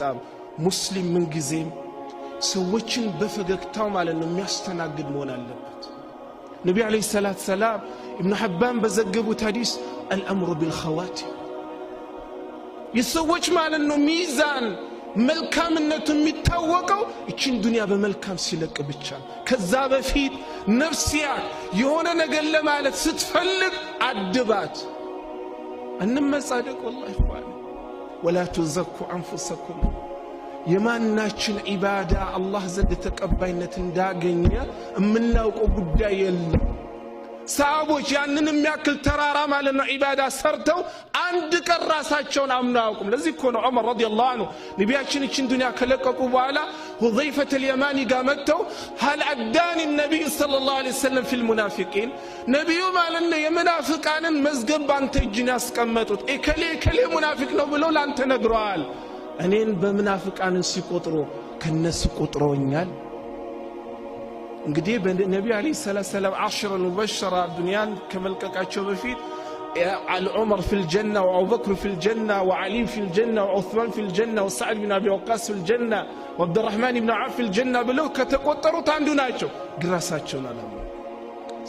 አይመጣም ሙስሊም ምን ጊዜም ሰዎችን በፈገግታው ማለት ነው የሚያስተናግድ መሆን አለበት ነብዩ አለይሂ ሰላቱ ሰላም ኢብኑ ሐባን በዘገቡት ሐዲስ አልአምሩ ቢልኸዋቲም የሰዎች ማለት ነው ሚዛን መልካምነቱ የሚታወቀው እቺን ዱንያ በመልካም ሲለቅ ብቻ ከዛ በፊት ነፍሲያ የሆነ ነገር ለማለት ስትፈልግ አድባት እንመጻደቅ والله ይባል ولا تزكوا انفسكم የማናችን ኢባዳ አላህ ዘንድ ተቀባይነት እንዳገኘ እምናውቀው ጉዳይ የለም ሰሃቦች ያንን የሚያክል ተራራ ማለት ነው ኢባዳ ሰርተው አንድ ቀን ራሳቸውን አምናውቁም ለዚህ እኮ ነው ዑመር ረዲየላሁ ዐንሁ ነቢያችን እቺን ዱንያ ከለቀቁ በኋላ ሁዘይፈተ አልየማኒ ጋር መጥተው هل عداني النبي صلى الله عليه وسلم في المنافقين ነብዩ ማለት ነው የሙናፊቃንን መዝገብ ባንተ እጅ ያስቀመጡት እከሌ ሙናፊቅ ነው ብለው ላንተ ነግረዋል እኔን በሙናፊቃንን ሲቆጥሩ ከነሱ ቆጥሮኛል እንግዲህ በነብዩ አለይሂ ሰላም 10 ሙበሽራ ዱንያን ከመልቀቃቸው በፊት عمر في الجنة وأبو بكر في الجنة وعلي في الجنة وعثمان في الجنة وسعد بن أبي وقاص في الجنة وعبد الرحمن بن عوف في الجنة بلو كتقطروا عندو ناچو ግራሳቸውን አላማ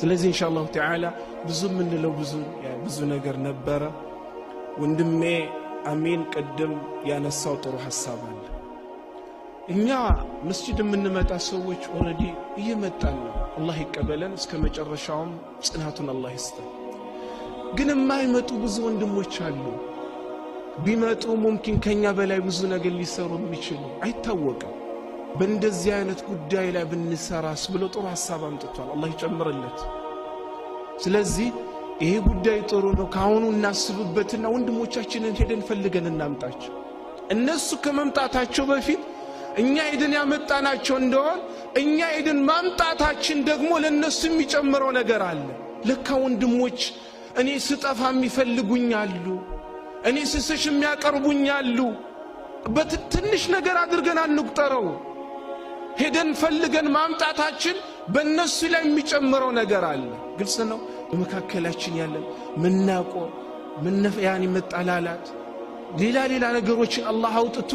ስለዚህ ኢንሻአላህ ተዓላ ብዙ ምን ነው ብዙ ነገር ነበረ ወንድሜ አሚን ቀደም ያነሳው ጥሩ ሐሳብ አለ እኛ መስጂድ የምንመጣ ሰዎች ኦሬዲ እየመጣን ነው አላህ ይቀበለን እስከ መጨረሻው ጽናቱን አላህ ይስጠን ግን የማይመጡ ብዙ ወንድሞች አሉ ቢመጡ ሙምኪን ከኛ በላይ ብዙ ነገር ሊሰሩ የሚችሉ አይታወቅም በእንደዚህ አይነት ጉዳይ ላይ ብንሰራስ ብሎ ጥሩ ሐሳብ አምጥቷል አላህ ይጨምርለት ስለዚህ ይሄ ጉዳይ ጥሩ ነው ካሁኑ እናስብበትና ወንድሞቻችንን ሄደን ፈልገን እናምጣቸው እነሱ ከመምጣታቸው በፊት እኛ ሄደን ያመጣናቸው እንደሆነ እኛ ሄደን ማምጣታችን ደግሞ ለነሱ የሚጨምረው ነገር አለ ለካ ወንድሞች እኔ ስጠፋ የሚፈልጉኛሉ እኔ ስስሽ የሚያቀርቡኛሉ በትንሽ ነገር አድርገን አንቁጠረው ሄደን ፈልገን ማምጣታችን በእነሱ ላይ የሚጨምረው ነገር አለ ግልጽ ነው በመካከላችን ያለን ምናቆ ምንፈያን መጣላላት ሌላ ነገሮችን አላህ አውጥቶ